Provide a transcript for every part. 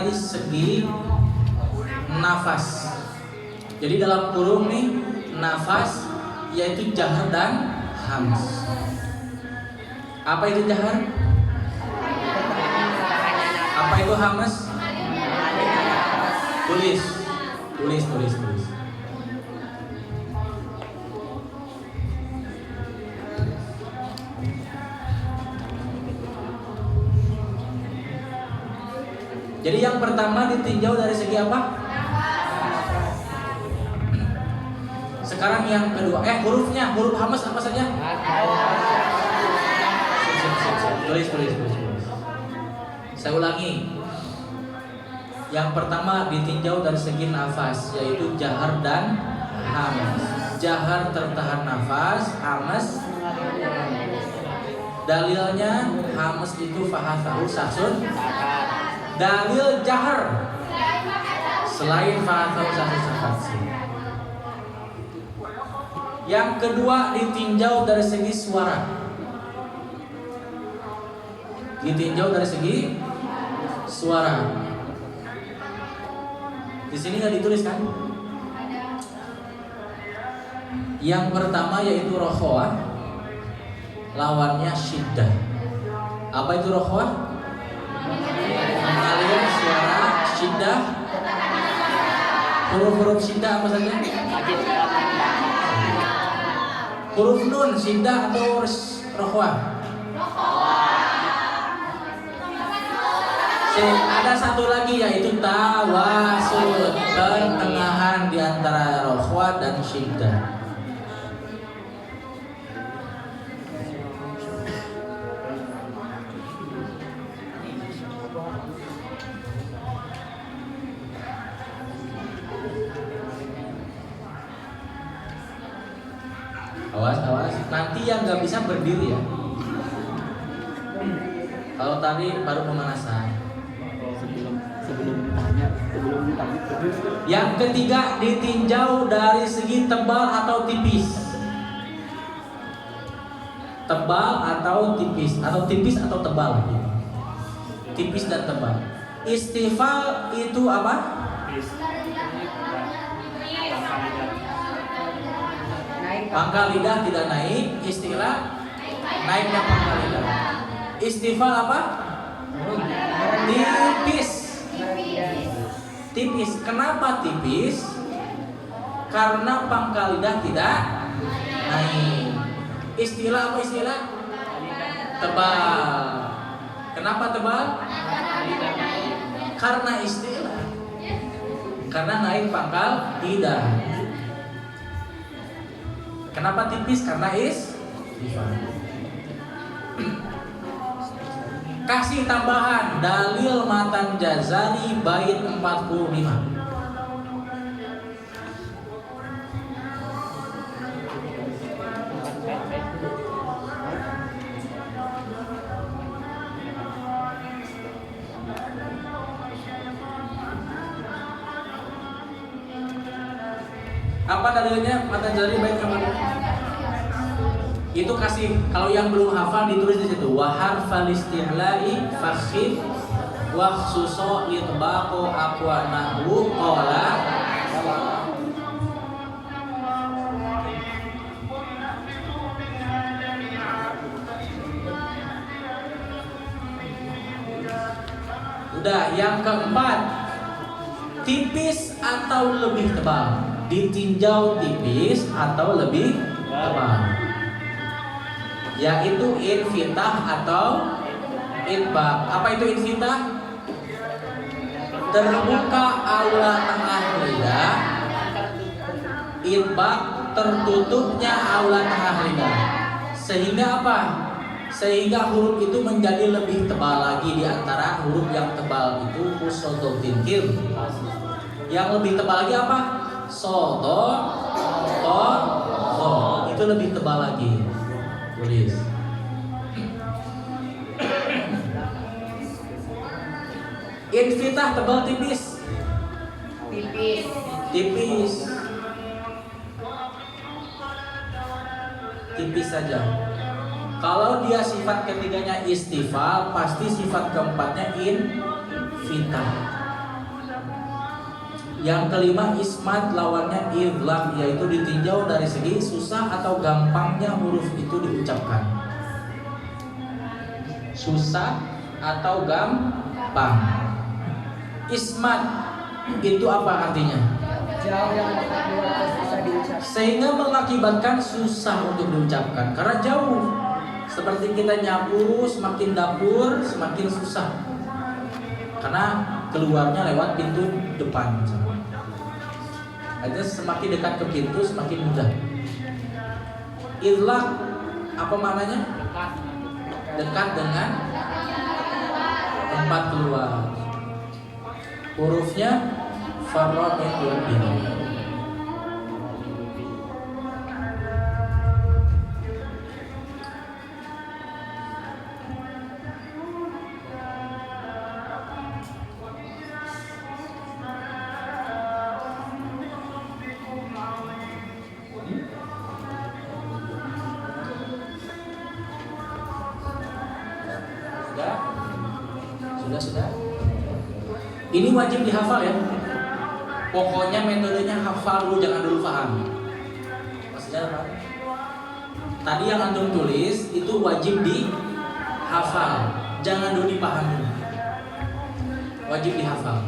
dari segi nafas. Jadi dalam kurung nih nafas yaitu jahar dan hams. Apa itu jahar? Apa itu hams? Tulis. Jadi yang pertama ditinjau dari segi apa? Sekarang yang kedua, hurufnya, huruf hamas apa saja? Tulis. Saya ulangi. Yang pertama ditinjau dari segi nafas, yaitu jahar dan hamas. Jahar tertahan nafas, hamas. Dalilnya hamas itu fahafahu sahsun. Dalil jahar selain fahafahu sahsun sahsun. Yang kedua ditinjau dari segi suara. Ditinjau dari segi suara. Di sini nggak ditulis kan? Yang pertama yaitu rokhwah, lawannya syiddah. Apa itu rokhwah? Mengalir suara syiddah. Huruf-huruf syiddah apa saja? Huruf nun syiddah atau rokhwah? Ada satu lagi yaitu tawasul, pertengahan di antara rokhwah dan syiddah. Awas, nanti yang nggak bisa berdiri ya. Kalau tadi baru pemanasan. Sebelum ditanya. Yang ketiga ditinjau dari segi tebal atau tipis. Tebal atau tipis, atau tipis atau tebal. Tipis dan tebal. Istifal itu apa? Pangkal lidah tidak naik, istilah naiknya pangkal lidah. Istifal apa? Tipis. Kenapa tipis? Karena pangkal lidah tidak naik. Istilah apa istilah? Tebal. Kenapa tebal? Karena istilah. Karena naik pangkal lidah. Kenapa tipis? Karena istifal. Kasih tambahan dalil matan Jazari bait 45. Apa dalilnya matan Jazari bait 45? Itu kasih, kalau yang belum hafal ditulis di situ. Wa harfal isti'la'i fakhif wa khususo litbaqo aqwa nahwu qala. Udah, yang keempat, tipis atau lebih tebal. Ditinjau tipis atau lebih tebal, yaitu infitah atau itbaq. Apa itu infitah? Terbuka aula tengah lidah. Itbaq tertutupnya aula tengah lidah. Sehingga apa? Sehingga huruf itu menjadi lebih tebal lagi. Di antara huruf yang tebal itu sodo tinkir. Yang lebih tebal lagi apa? Sodo, to, itu lebih tebal lagi. Tulis. Infitah tebal tipis. Tipis saja. Kalau dia sifat ketiganya istifal, pasti sifat keempatnya infitah. Yang kelima ismat lawannya idlam, yaitu ditinjau dari segi susah atau gampangnya huruf itu diucapkan. Susah atau gampang. Ismat itu apa artinya? Jauh yang susah diucapkan. Sehingga mengakibatkan susah untuk diucapkan karena jauh. Seperti kita nyapu, semakin dapur semakin susah karena keluarnya lewat pintu depan. Artinya semakin dekat ke pintu semakin mudah. Idlaq apa maknanya? Dekat dengan tempat keluar. Hurufnya farraqul bain. Sudah. Ini wajib dihafal ya. Pokoknya metodenya hafal dulu, jangan dulu paham. Maksudnya apa? Tadi yang antum tulis itu wajib dihafal, jangan dulu dipahami. Wajib dihafal.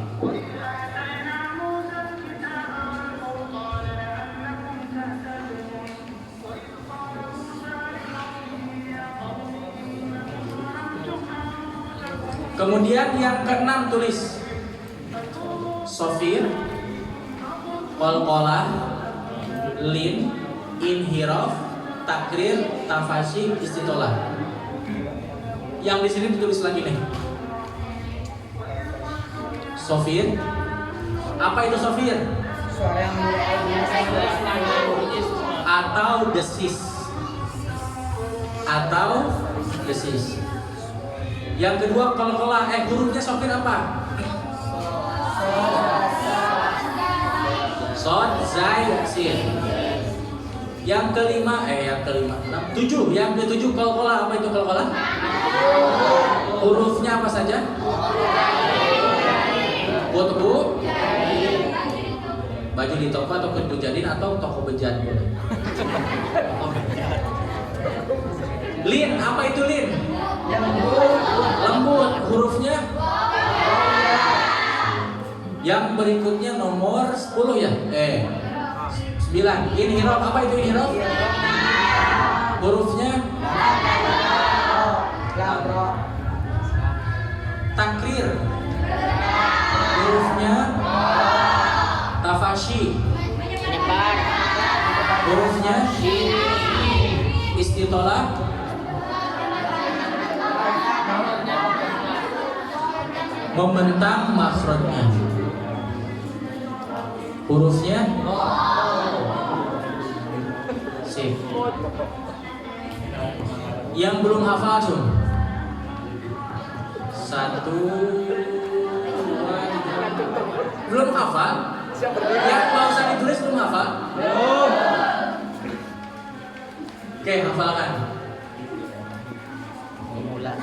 Kemudian yang keenam tulis sofir, qalqalah, lin, inhiraf, takrir, tafasyi, istitolah. Yang di sini ditulis lagi nih. Sofir. Apa itu sofir? Suara yang Atau desis. Yang kedua qalqalah, hurufnya sofir apa? Sod, zai, sin. Yang kelima, tujuh. Yang ketujuh qalqalah, apa itu qalqalah? Hurufnya apa saja? Buat bu, baju di toko atau bejadin atau toko bejat boleh. Lin, apa itu lin? Lembut, hurufnya? Yang berikutnya nomor 10 ya? 9. Inhiraf, apa itu inhiraf? Hurufnya? Takrir. Hurufnya? Tafasyi. Hurufnya? Istitolah. Membentang makhrajnya. Hurufnya? Sip. Yang belum hafal sun. 1, 2, 3. Belum hafal? Yang mau usah ditulis belum hafal? Belum. Oke, hafalkan. Mulai.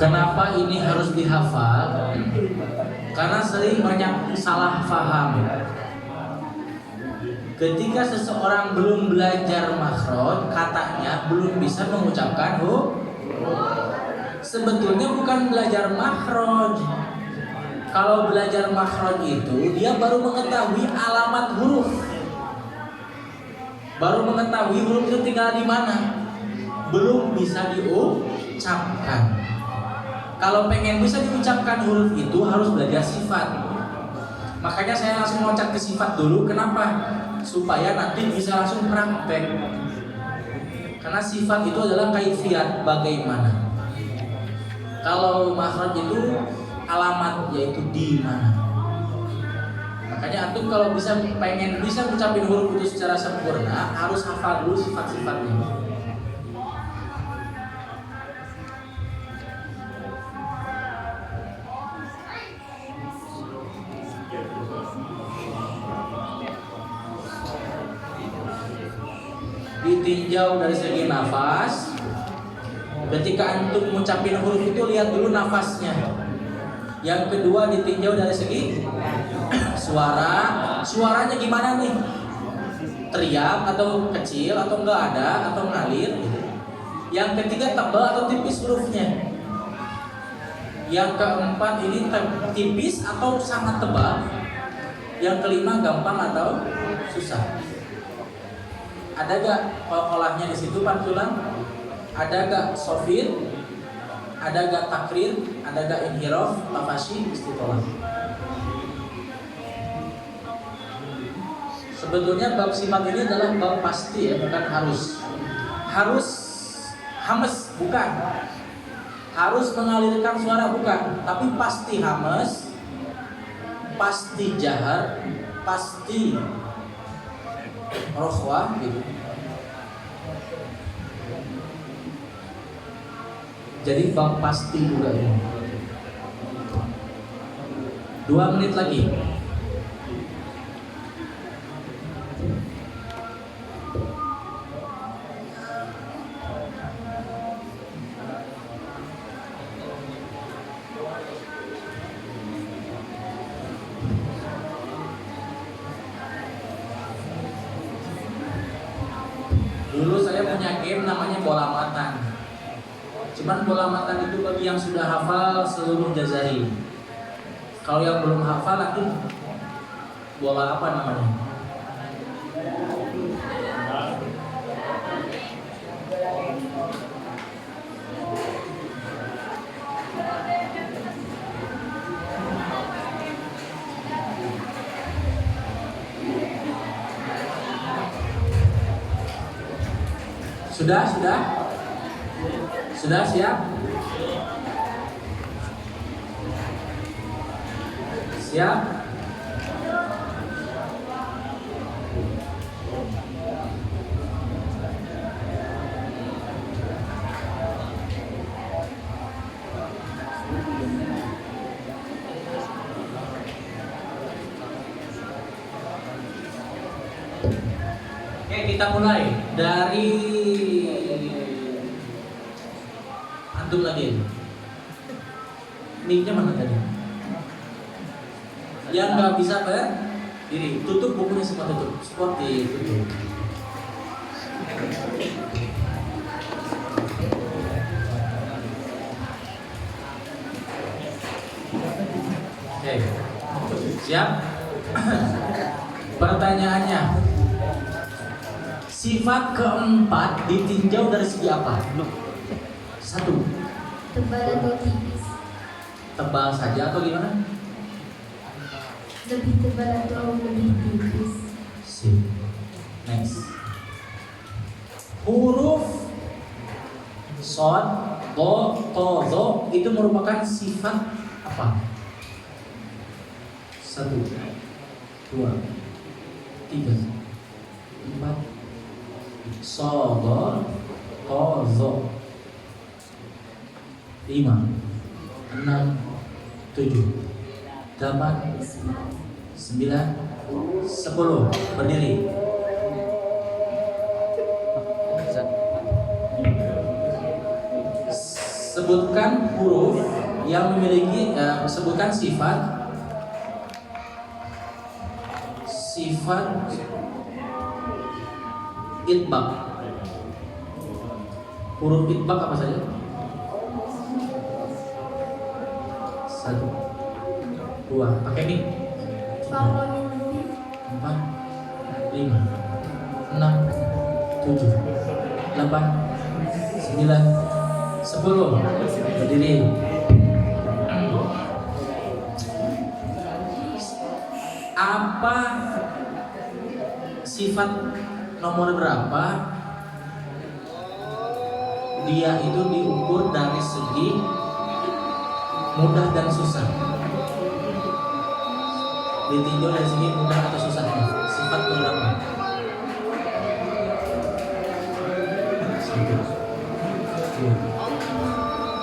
Kenapa ini harus dihafal? Karena sering banyak salah paham. Ketika seseorang belum belajar makhraj, katanya belum bisa mengucapkan huruf. Sebetulnya bukan belajar makhraj. Kalau belajar makhraj itu dia baru mengetahui alamat huruf. Baru mengetahui huruf itu tinggal di mana. Belum bisa diucapkan. Kalau pengen bisa diucapkan huruf itu harus belajar sifat. Makanya saya langsung loncat ke sifat dulu. Kenapa? Supaya nanti bisa langsung praktek. Karena sifat itu adalah kaifiyat, bagaimana. Kalau makhraj itu alamat, yaitu di mana. Makanya antum kalau pengen bisa mengucapkan huruf itu secara sempurna, harus hafal dulu sifat-sifatnya. Ditinjau dari segi nafas. Ketika antum mengucapkan huruf itu lihat dulu nafasnya. Yang kedua ditinjau dari segi suaranya gimana nih? Teriak atau kecil atau enggak ada atau ngalir gitu. Yang ketiga tebal atau tipis hurufnya. Yang keempat ini tipis atau sangat tebal. Yang kelima gampang atau susah. Ada gak kolahnya di situ pantulan? Ada gak sofir? Ada gak takrir? Ada gak inhiraf, tafashi, istitolah? Sebetulnya bab sifat ini adalah bab pasti ya, bukan harus. Harus hames, bukan. Harus mengalirkan suara, bukan. Tapi pasti hames, pasti jahar, pasti rohwah gitu. Jadi bab pasti juga ini. 2 menit lagi. Dulu saya punya game namanya bola matan. Cuman bola matan itu bagi yang sudah hafal seluruh jazari. Kalau yang belum hafal nanti bola apa namanya? Sudah siap? Siap? Oke, kita mulai dari antum lagi. Mic-nya mana tadi? Yang nggak bisa berdiri, tutup bukunya semua, tutup. Seperti itu. Oke, siap? Pertanyaannya, sifat keempat ditinjau dari segi apa? 1. Tebal atau tipis? Tebal saja atau gimana? Lebih tebal atau lebih tipis? Sip. Next. Huruf shod, do, to, zo itu merupakan sifat apa? 1, 2, 3, 4. Sodor, to, zo. 5, 6, 7, 8, 9, 10. Berdiri. Sebutkan huruf yang memiliki sebutkan sifat itbaq. Huruf itbaq apa saja? 1, 2, pakai nih. 4, 5, 6, 7, 8, 9, 10. Berdiri. Apa sifat nomor berapa? Dia itu diukur dari segi mudah dan susah. Ditinjau dari segi mudah atau susahnya. Sifat berapa? 1, 2.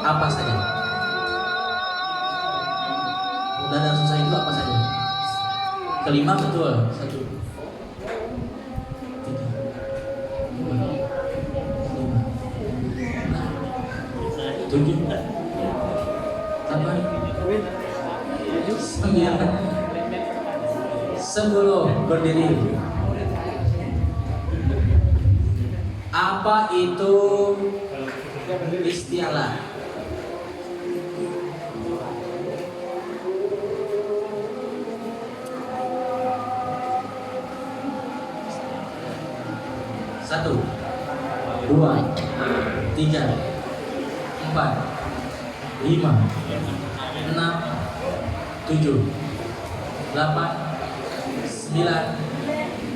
Apa saja? Mudah dan susah itu apa saja? Kelima betul. 1, 3, 4, 5, 6, 7, 8, 9, 10. Berdiri. Apa itu istilah? Satu, 2, 3, 4, 5, 6, 7, 8, 9,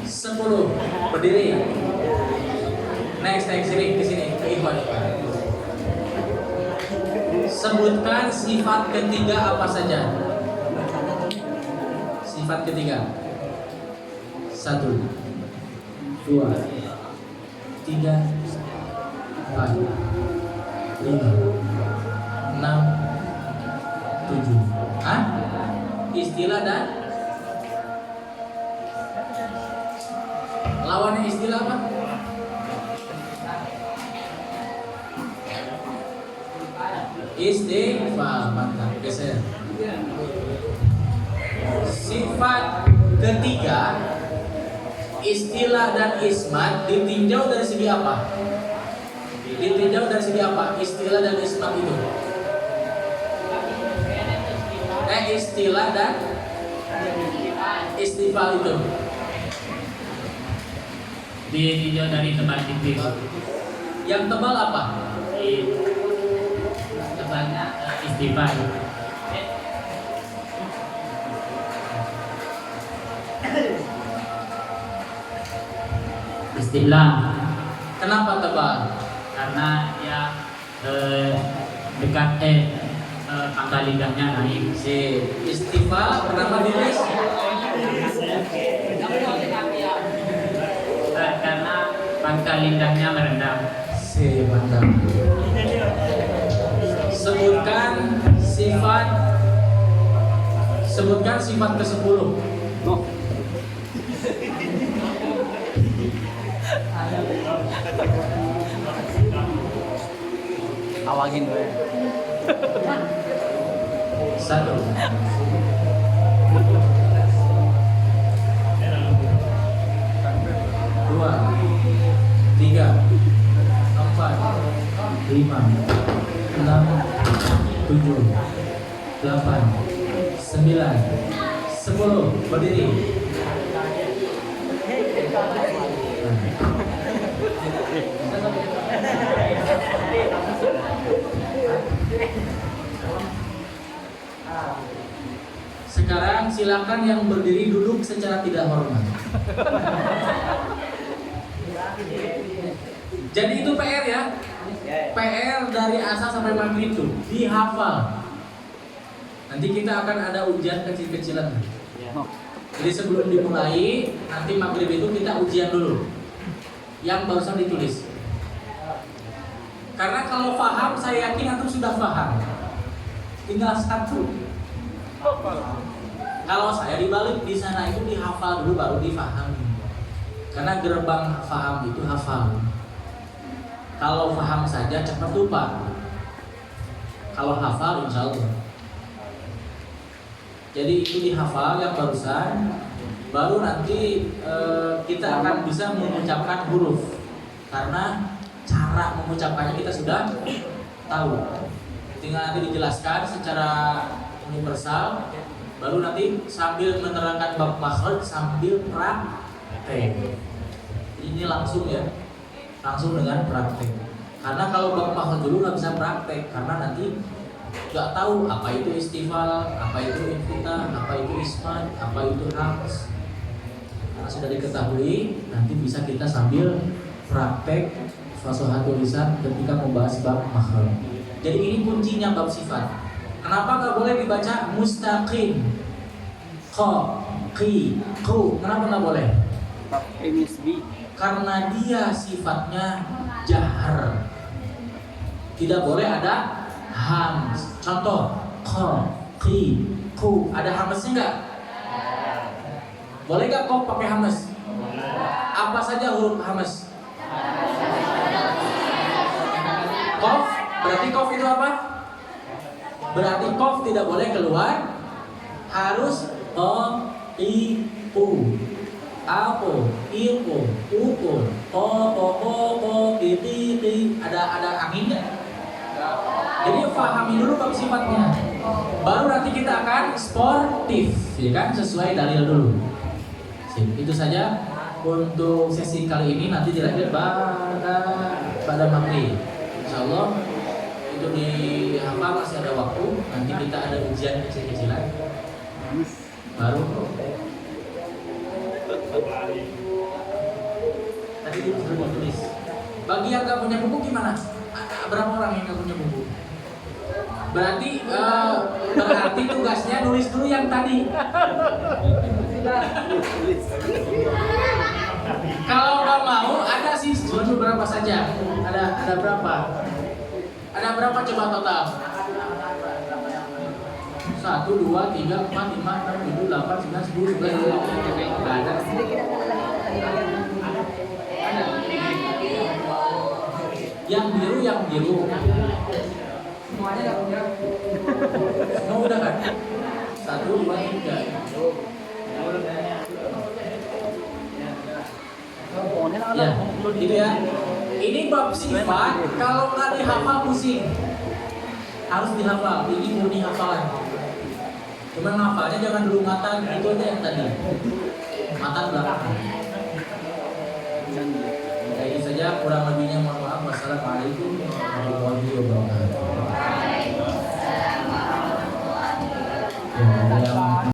10. Berdiri. Next sini, ke sini, ke Ikhwan. Sebutkan sifat ketiga apa saja? Sifat ketiga. 1, 2, 3, 4, 5, 6, 7. Hah? Istilah dan lawannya istilah apa? Istighfar. Mantap. Geser. Sifat ketiga, istilah dan ismat ditinjau dari segi apa? Ditinjau dari segi apa? Istilah dan ismat itu. Istilah dan istifal itu. Ditinjau dari tebal tipis. Yang tebal apa? Tebalnya istifal. Istilah. Kenapa tebal? Karena ya dekat pangkal lidahnya naik. Si istifal kenapa ditulis? Karena pangkal lidahnya merendah. Si mantap. Sebutkan sifat ke-10. Awangin dulu ya. 1, 2, 3, 4, 5, 6, 7, 8, 9, 10. Berdiri. Sekarang silakan yang berdiri duduk secara tidak hormat. Jadi itu PR ya. PR dari asal sampai maghrib itu dihafal. Nanti kita akan ada ujian kecil-kecilan. Jadi sebelum dimulai, nanti maghrib itu kita ujian dulu. Yang barusan ditulis. Karena kalau paham, saya yakin antum sudah paham. Tinggal satu. Kalau saya dibalik di sana itu dihafal dulu baru difahami. Karena gerbang paham itu hafal. Kalau paham saja cepat lupa. Kalau hafal insya Allah. Jadi itu dihafal yang barusan. Baru nanti kita akan bisa mengucapkan huruf. Karena cara mengucapkannya kita sudah tahu. Tinggal nanti dijelaskan secara universal, baru nanti sambil menerangkan bab makhraj sambil praktek. Ini langsung ya, langsung dengan praktek. Karena kalau bab makhraj dulu nggak bisa praktek, karena nanti nggak tahu apa itu istifal, apa itu infitah, apa itu ismat, apa itu hams. Karena sudah diketahui, nanti bisa kita sambil praktek fasohatul lisan ketika membahas bab makhraj. Jadi ini kuncinya bab sifat. Kenapa nggak boleh dibaca mustaqim, kho, ki, ku? Kenapa nggak boleh? Karena dia sifatnya jahar. Tidak boleh ada hams. Contoh, kho, ki, ku. Ada hamsnya nggak? Boleh nggak kok pakai hamas? Apa saja huruf hamas? Kof, berarti kof itu apa? Berarti kof tidak boleh keluar, harus o, i, u, apo, ipo, upo, o, iti, ada angin nggak? Jadi pahami dulu bab sifatnya. Baru nanti kita akan sportif, ya kan? Sesuai dalil dulu. Sip, itu saja untuk sesi kali ini. Nanti dilanjut pada materi. Insyaallah itu dihafal, masih ada waktu. Nanti kita ada ujian kecil-kecilan. Baru tadi sudah ditulis. Bagi yang nggak punya buku gimana? Berapa orang yang nggak punya buku? Berarti tugasnya nulis dulu yang tadi. Kalau nggak mau, ada sih cuma beberapa saja. Ada berapa? Ada berapa coba total? 1, 2, 3, 4, 5, 6, 7, 8, 9, 10, 11, 12. Nggak ada. Yang biru. Semua udah kan? 1, 2, 3. Ya, gitu ya. Ini bab sifat, kalau nggak dihafal pusing. Harus dihafal. Ini murni hafalan. Cuman hafalnya jangan dulu matan, itu aja yang tadi. Matan belakang. Ini saja, kurang lebihnya mohon maaf. Wassalamualaikum warahmatullahi wabarakatuh.